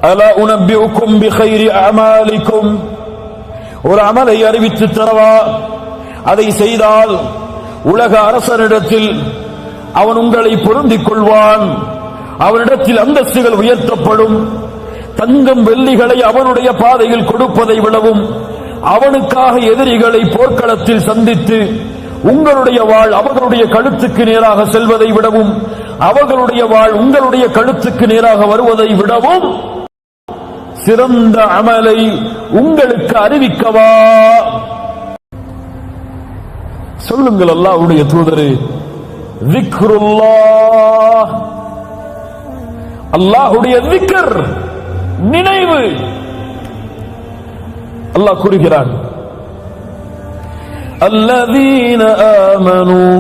அலா உனப்பியுக்கும் பிகைரி அமாலிக்கும், ஒரு அமலை அறிவித்து தரவா, அதை செய்தால் உலக அரசனிடத்தில் அவன் உங்களை பொருந்திக் கொள்வான், அவனிடத்தில் அந்தஸ்துகள் உயர்த்தப்படும். தங்கம் வெள்ளிகளை அவனுடைய பாதையில் கொடுப்பதை விடவும் அவனுக்காக எதிரிகளை போர்க்களத்தில் சந்தித்து உங்களுடைய வாழ் அவர்களுடைய கழுத்துக்கு நேராக செல்வதை விடவும் அவர்களுடைய வாழ் உங்களுடைய கழுத்துக்கு நேராக வருவதை விடவும் சிறந்த அமலை உங்களுக்கு அறிவிக்கவா? சொல்லுங்கள் அல்லாஹ்வுடைய தூதரே, ذிக்ருல்லாஹ், அல்லாஹ்வுடைய ذிக்ர், நினைவு. அல்லாஹ் கூறுகிறான், الذين آمنوا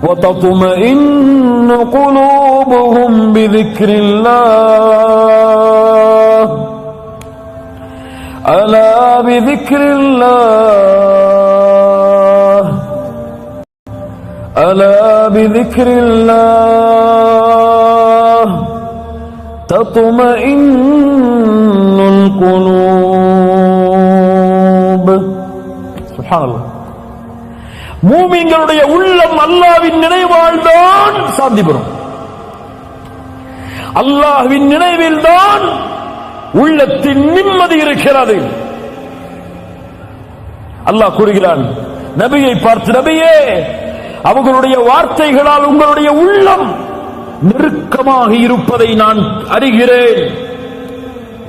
وتطمئن قلوبهم بذكر الله ألا بذكر الله ألا بذكر الله تطمئن القلوب. சுப்ஹான் அல்லாஹ். மூமின்களுடைய உள்ளம் அல்லாஹ்வின் நினைவால் தான் சாந்தி பெறும். அல்லாஹ்வின் நினைவில் தான் உள்ளத்தின் நிம்மதி இருக்கிறது. அல்லாஹ் கூறுகிறான் நபியை பார்த்து, நபியே, அவர்களுடைய வார்த்தைகளால் உங்களுடைய உள்ளம் நெருக்கமாக இருப்பதை நான் அறிகிறேன்.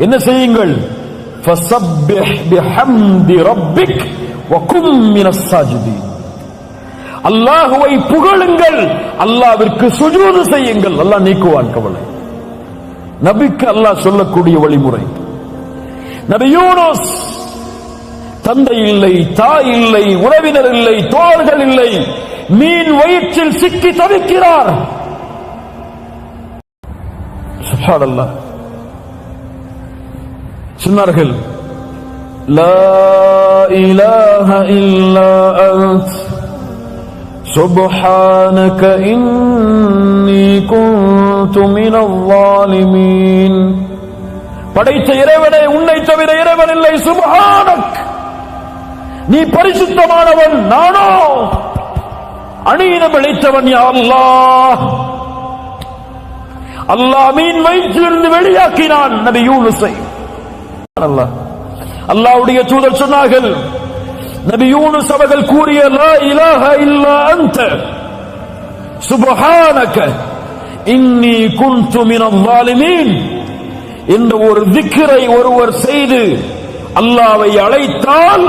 என்ன செய்யுங்கள்? ஃபஸப்பிஹ் பிஹம்தி ரப்பிக் வகும் மினஸ் சாஜிதீன். அல்லாஹ்வை புகழுங்கள், அல்லாஹ்விற்கு சுஜூது செய்யுங்கள். அல்லாஹ் நீக்குவான் கவலை. நபிக்கு அல்லாஹ் சொல்லக்கூடிய வழிமுறை. நபி யூனுஸ், தந்தை இல்லை, தாய் இல்லை, உறவினர் இல்லை, தோழர்கள் இல்லை, மீன் வயிற்றில் சிக்கி தவிக்கிறார். சுப்ஹானல்லாஹ். சொன்னார்கள், லா இலாஹ இல்லா அன்த் சுப்ஹானக இன்னி குன்து மினல் ஸாலிமீன். படைத்த இறைவனே, உன்னை தவிர இறைவன் இல்லை. சுப்ஹானக், நீ பரிசுத்தமானவன், நானோ அநீதம் இழைத்தவன். யா அல்லாஹ். அல்லாஹ் மீன் வயிற்றிலிருந்து வெளியாக்கினான் நபி யூனுஸை. அல்லாஹ் அல்லாஹ்வுடைய தூதர் சொன்னார்கள், நபி யூனுஸ் அவர்கள் கூறிய லா இலாஹ இல்லா அன்த சுப்ஹானக இன்னி குன்து மினல் ஸாலிமீன் என்ற ஒரு திக்ரை ஒருவர் செய்து அல்லாஹ்வை அழைத்தால்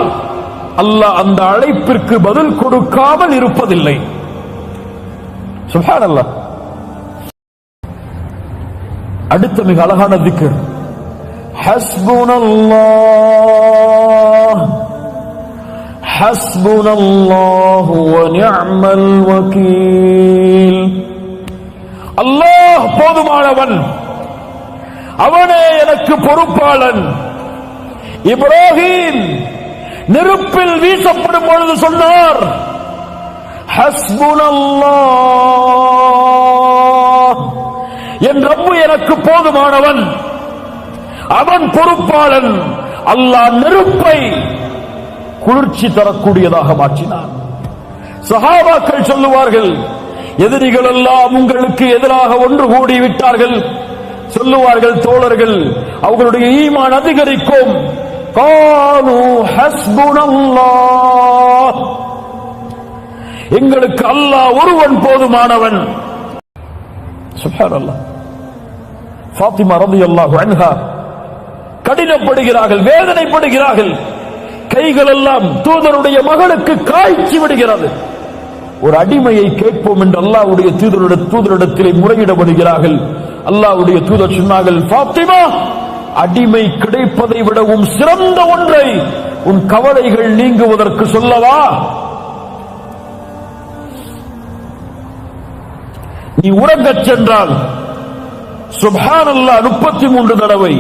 அல்லாஹ் அந்த அழைப்பிற்கு பதில் கொடுக்காமல் இருப்பதில்லை. சுப்ஹானல்லாஹ். அடுத்த மிக அழகான திக்ர், ஹஸ்புனல்லாஹ் ஹஸ்புனல்லாஹு வ நிஅமல் வகீல். அல்லாஹ் போதுமானவன், அவனே எனக்கு பொறுப்பாளன். இப்ராஹிம் நெருப்பில் வீசப்படும் பொழுது சொன்னார், ஹஸ்புனல்லாஹ், என் ரப்பு எனக்கு போதுமானவன், அவன் பொறுப்பாளன். அல்லாஹ் நெருப்பை குளிர்ச்சி தரக்கூடியதாக மாற்றினான். சஹாபாக்கள் சொல்லுவார்கள், எதிரிகள் எல்லாம் உங்களுக்கு எதிராக ஒன்று கூடி விட்டார்கள். சொல்லுவார்கள் தோழர்கள், அவர்களுடைய ஈமான் அதிகரிக்கும். காலு ஹஸ்புனல்லாஹ், எங்களுக்கு அல்லாஹ் ஒருவன் போதுமானவன். சுப்ஹானல்லாஹ். ஃபாத்திமா ரலியல்லாஹு அன்ஹா கடினப்படுகிறார்கள், வேதனைப்படுகிறார்கள். கைகள் எல்லாம் தூதருடைய மகளுக்கு காய்ச்சி விடுகிறது. ஒரு அடிமையை கேட்போம் என்று அல்லாஹ்வுடைய தூதரிடத்திலே முறையிடப்படுகிறார்கள். அல்லாஹ்வுடைய தூதர் சொன்னார்கள், ஃபாத்திமா, அடிமை கிடைப்பதை விடவும் சிறந்த ஒன்றை உன் கவலைகள் நீங்குவதற்கு சொல்லவா? நீ உறங்கச் சென்றால் சுப்ஹானல்லாஹ் 33 தடவை,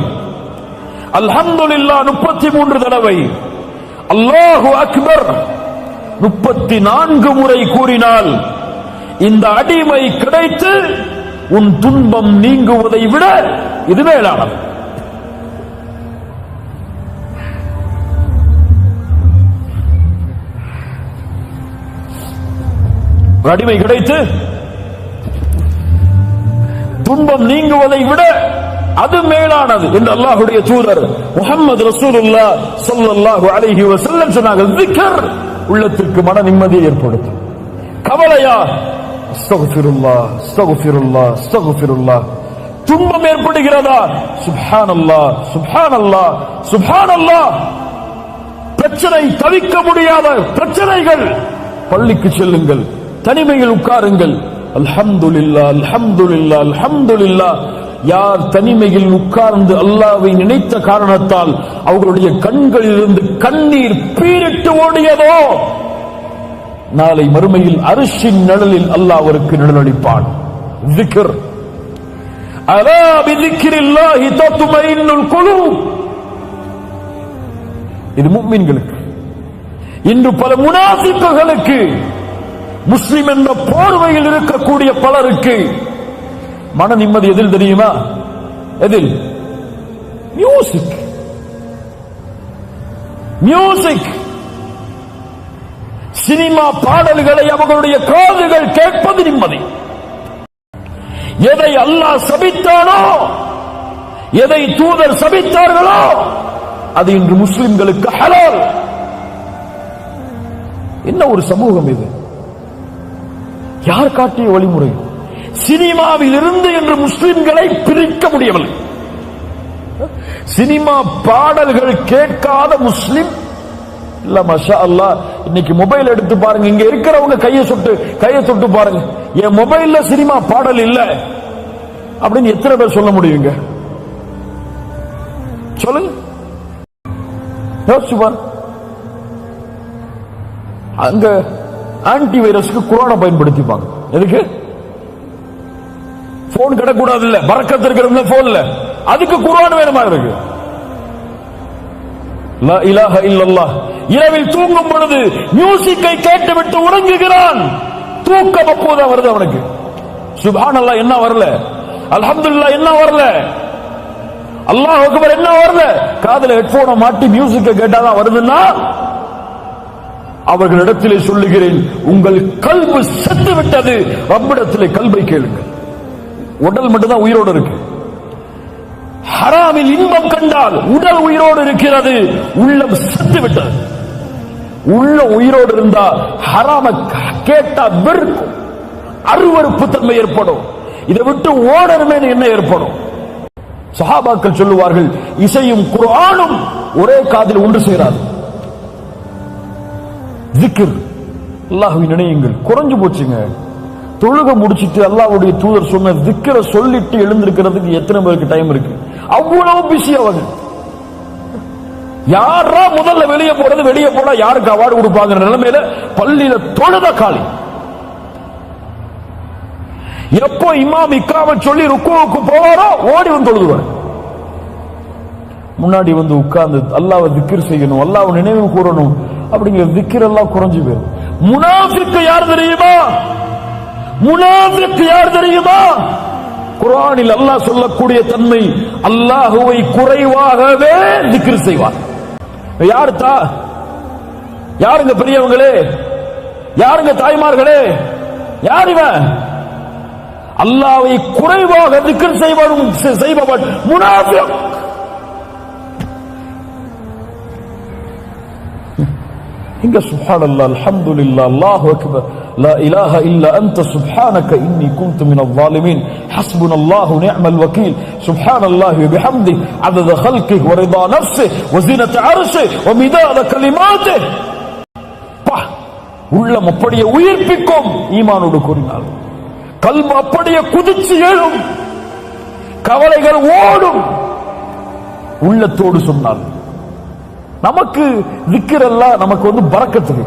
அல்ஹம்துலில்லாஹ் 33 தடவை, அல்லாஹு அக்பர் 34 முறை கூறினால் இந்த அடிமை கிடைத்து உன் துன்பம் நீங்குவதை விட இது மேலானது. அடிமை கிடைத்து துன்பம் நீங்குவதை விட அது மேலானது என்று அல்லாஹ்வுடைய தூதர் முஹம்மது ரசூலுல்லாஹ் ஸல்லல்லாஹு அலைஹி வஸல்லம் சொன்னார்கள். ذிக்ர் உள்ளத்திற்கு மன நிம்மதியை ஏற்படுத்தும். கவலையா அஸ்தக்ஃபிருல்லாஹ் அஸ்தக்ஃபிருல்லாஹ் அஸ்தக்ஃபிருல்லாஹ். துன்பம் ஏற்படுகிறதா சுப்ஹானல்லாஹ் சுப்ஹானல்லாஹ் சுப்ஹானல்லாஹ். பிரச்சனை தவிக்க முடியாத பிரச்சனைகள், பள்ளிக்கு செல்லுங்கள், தனிமையில் உட்காருங்கள், அல்ஹம்துலில்லாஹ் அல்ஹம்துலில்லாஹ் அல்ஹம்துலில்லாஹ். யார் தனிமையில் உட்கார்ந்து அல்லாஹ்வை நினைத்த காரணத்தால் அவர்களுடைய கண்களிலிருந்து கண்ணீர் பீரிட்டு ஓடியதோ, நாளை மறுமையில் அர்ஷின் நிழலில் அல்லாஹ் அவருக்கு நிழலளிப்பான். ذிக்ர் அலா பிذிக்ரில்லாஹி தத்மைனுல் குலூப். இது முஃமின்களுக்கு. இன்று பல முனாஃபிக்குகளுக்கு, முஸ்லிம் என்ற போர்வையில் இருக்கக்கூடிய பலருக்கு மன நிம்மதி எதில் தெரியுமா? எதில்? மியூசிக். மியூசிக், சினிமா பாடல்களை அவர்களுடைய காதுகள் கேட்பது நிம்மதி. எதை அல்லாஹ் சபித்தானோ, எதை தூதர் சபித்தார்களோ அது இன்று முஸ்லிம்களுக்கு ஹலால். என்ன ஒரு சமூகம் இது! யார் காட்டிய வழிமுறை? சினிமாவில் இருந்து என்று முஸ்லிம்களை பிரிக்க முடியவில்லை. சினிமா பாடல்கள் கேட்காத முஸ்லிம் இல்ல. மாஷா அல்லாஹ், இன்னைக்கு மொபைல் எடுத்து பாருங்க, இங்க இருக்கிறவங்க கையை தொட்டு பாருங்க, என் மொபைல்ல சினிமா பாடல் இல்ல அப்படின்னு எத்தனை பேர் சொல்ல முடியுங்க? சொல்லுங்க, யோசிச்சு பாருங்க. அங்க ஆன்டி வைரஸ்க்கு குரானை பயன்படுத்திப்பாங்க. எதுக்கு? போன் கிடக்கூடாது இல்ல, பரக்கத்து இருக்கிற போன்ல, அதுக்கு குர்ஆன் வேணுமா இருக்கு? லா இலாஹ இல்லல்லாஹ். இரவில் தூங்கும் பொழுது மியூசிக்கை கேட்டுவிட்டு உறங்குகிறான். தூக்கம் அப்போதான் வருது அவனுக்கு. சுப்ஹானல்லாஹ் என்ன வரல, அல்ஹம்துலில்லாஹ் என்ன வரல, அல்லாஹ் அக்பர் என்ன வரல. காதுல ஹெட்போனை மாட்டி மியூசிக்கை கேட்டாதான் வருதுன்னா அவர்களிடத்திலே சொல்லுகிறேன், உங்கள் கல்பு செத்து விட்டது. ரப்பிடத்திலே கல்பை கேளுங்கள். உடல் மட்டும்தான் உயிரோடு இருக்கு. ஹராமில் இன்பம் கண்டால் உடல் உயிரோடு இருக்கிறது, உள்ளம் செத்து விட்டது. உள்ள உயிரோடு இருந்தா ஹராம கேட்டா வெறுக்கும், அருவருப்பு தன்மை ஏற்படும். இதை விட்டு ஓடணுமே என்ன ஏற்படும்? சஹாபாக்கள் சொல்லுவார்கள், இசையும் குர்ஆனும் ஒரே காதில் ஒன்று சேராது. ذிக்ர், அல்லாஹ்வை நினையுங்கள். குறைஞ்சு போச்சுங்க. தொழுக முடிச்சிட்டு அல்லாஹ்வுடைய தூதர் சொன்ன ذிக்ரை சொல்லிட்டு எழுந்திருக்கிறதுக்கு எத்தனை பேருக்கு டைம் இருக்கு? அவ்வளவு பிஸி அவங்க. யாரா முதல்ல வெளியே போறது, வெளியே போனா யாருக்கு அவார்டு கொடுப்பாங்க நிலைமையில பள்ளியில தொழுத காலி. எப்போ இமாம் இக்ராம சொல்லி ருக்குவுக்கு போவாரோ ஓடி வந்து தொழுதுவார். முன்னாடி வந்து உட்கார்ந்து அல்லாஹ்வை ذிக்ர் செய்யணும், அல்லாஹ்வை நினைவு கூறணும் அப்படிங்கிற ذிக்ர் எல்லாம் குறைஞ்சு போயிடும். முனாஃபிக் யார் தெரியுமா? முனாஃபிக் யார் தெரியுமா? குர்ஆனில் அல்லாஹ் சொல்லக்கூடிய தன்மை, அல்லாஹ்வை குறைவாகவே ذிக்ர் செய்வார். யாருங்க பெரியவங்களே, யாருங்க தாய்மார்களே, யார் இவன்? அல்லாஹ்வை குறைவாக ذிக்ர் செய்பவன் முனாஃபிக். இங்க சுப்ஹானல்லாஹ், அல்ஹம்துலில்லாஹ், அல்லாஹு அக்பர், லா இலாஹ இல்லா அன்த சுப்ஹானக இன்னி குன்து மினல் ஸாலிமீன், ஹஸ்புனல்லாஹு நிஅமல் வகீல், சுப்ஹானல்லாஹி வ பிஹம்தி, அதத ஹல்கிஹி வ ரிதா நஃப்ஸிஹி வ ஸீனத அர்ஷிஹி வ மிதாத கலிமாத்திஹி. உள்ளம் அப்படியே உயிர்ப்பிக்கும் ஈமானோடு கூறினால், கல்பு அப்படியே குதிச்சு எழும், கவலைகள் ஓடும். உள்ளத்தோடு சொன்னால் நமக்கு ذிக்ர் எல்லாம் நமக்கு வந்து பரக்கத்துக்கு.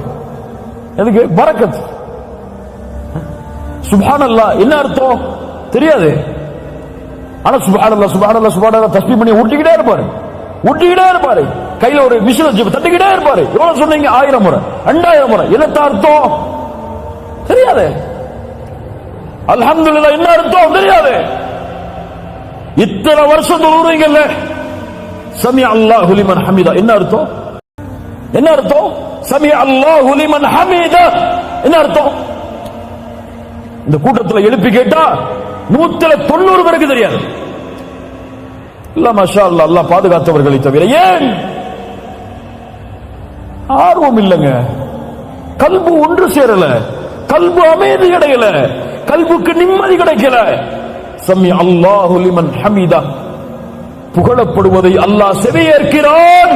எதுக்கு பரக்கத்? சுப்ஹானல்லாஹ் என்ன அர்த்தம் தெரியாது, ஆனா சுப்ஹானல்லாஹ் சுப்ஹானல்லாஹ் சுப்ஹானல்லாஹ் தஸ்பீஹ் பண்ணி ஊட்டிக்கிட்டே இருப்பாரு. கையில ஒரு மிஷின் வச்சு தட்டிக்கிட்டே இருப்பாரு. எவ்வளவு சொன்னீங்க? 1000 முறை 2000 முறை. என்ன அர்த்தம் தெரியாது. அல்ஹம்துலில்லாஹ் என்ன அர்த்தம் தெரியாது. இத்தனை வருஷம் தொழுறீங்கல்ல, சமி அல்லாஹு லிமன் ஹமீதா என்ன அர்த்தம்? என்ன அர்த்தம்? சமி அல்லாஹு லிமன் ஹமீதா என்ன அர்த்தம்? இந்த கூட்டத்தில் எழுப்பி கேட்டா 190 பேருக்கு தெரியாது. இல்ல மாஷா அல்லாஹ், அல்லாஹ் பாதுகாத்தவர்களை தவிர. ஏன் ஆர்வம் இல்லைங்க, கல்பு ஒன்று சேரல, கல்பு அமைதி கிடைக்கல, கல்புக்கு நிம்மதி கிடைக்கல. சமி அல்லாஹு லிமன் ஹமீதா, புகழப்படுவதை அல்லாஹ் செவியேற்கிறான்.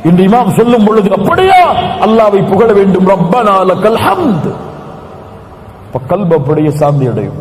இந்த இமாம் சொல்லும் பொழுது அப்படியா அல்லாஹ்வை புகழ வேண்டும், ரப்பனா லக்கல் ஹம்த். கல்பு அப்படியே சாந்தி அடையும்.